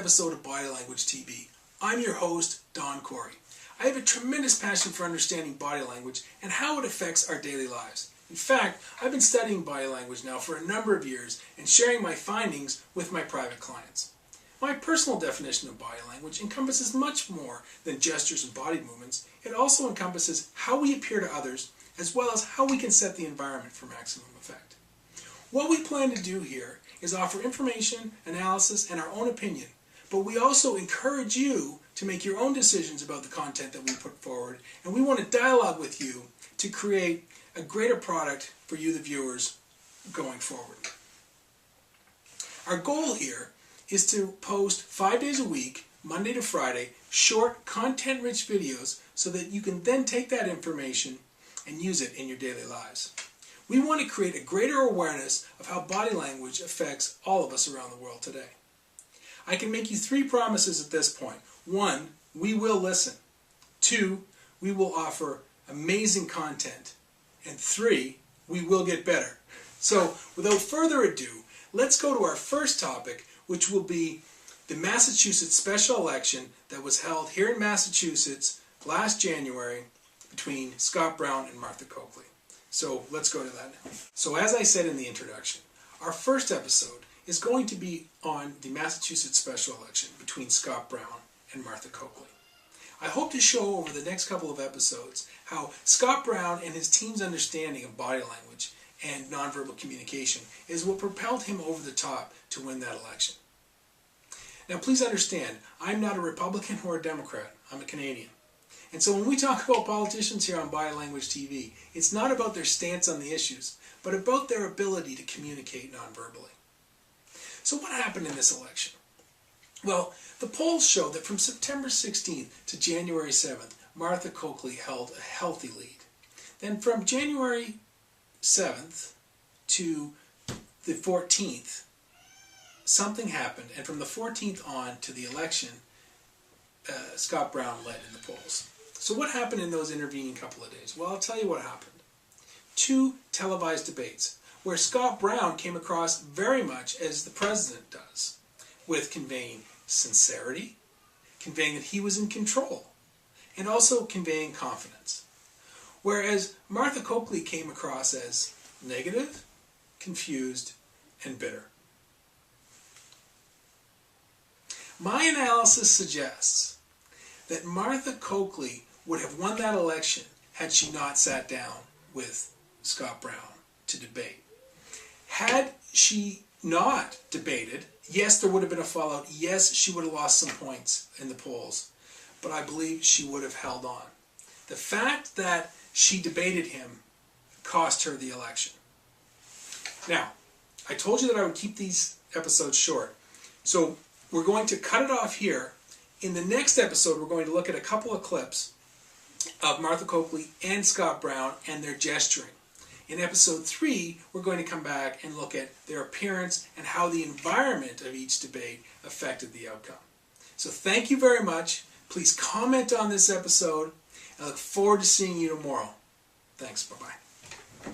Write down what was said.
episode of Body Language TV. I'm your host, Don Corey. I have a tremendous passion for understanding body language and how it affects our daily lives. In fact, I've been studying body language now for a number of years and sharing my findings with my private clients. My personal definition of body language encompasses much more than gestures and body movements. It also encompasses how we appear to others, as well as how we can set the environment for maximum effect. What we plan to do here is offer information, analysis, and our own opinion, but we also encourage you to make your own decisions about the content that we put forward, and we want to dialogue with you to create a greater product for you, the viewers, going forward. Our goal here is to post 5 days a week, Monday to Friday, short, content-rich videos so that you can then take that information and use it in your daily lives. We want to create a greater awareness of how body language affects all of us around the world today. I can make you 3 promises at this point. 1, we will listen. 2, we will offer amazing content. And 3, we will get better. So, without further ado, let's go to our first topic, which will be the Massachusetts special election that was held here in Massachusetts last January between Scott Brown and Martha Coakley. So let's go to that now. So as I said in the introduction, our first episode is going to be on the Massachusetts special election between Scott Brown and Martha Coakley. I hope to show over the next couple of episodes how Scott Brown and his team's understanding of body language and nonverbal communication is what propelled him over the top to win that election. Now please understand, I'm not a Republican or a Democrat, I'm a Canadian. And so when we talk about politicians here on Body Language TV, it's not about their stance on the issues, but about their ability to communicate nonverbally. So what happened in this election? Well, the polls show that from September 16th to January 7th, Martha Coakley held a healthy lead. Then from January 7th to the 14th, something happened, and from the 14th on to the election, Scott Brown led in the polls. So what happened in those intervening couple of days? Well, I'll tell you what happened. 2 televised debates where Scott Brown came across very much as the president does, with conveying sincerity, conveying that he was in control, and also conveying confidence. Whereas Martha Coakley came across as negative, confused, and bitter. My analysis suggests that Martha Coakley would have won that election had she not sat down with Scott Brown to debate. Had she not debated, yes, there would have been a fallout. Yes, she would have lost some points in the polls, but I believe she would have held on. The fact that she debated him cost her the election. Now, I told you that I would keep these episodes short, so we're going to cut it off here. In the next episode, we're going to look at a couple of clips of Martha Coakley and Scott Brown and their gesturing. In episode 3, we're going to come back and look at their appearance and how the environment of each debate affected the outcome. So thank you very much. Please comment on this episode. I look forward to seeing you tomorrow. Thanks. Bye-bye.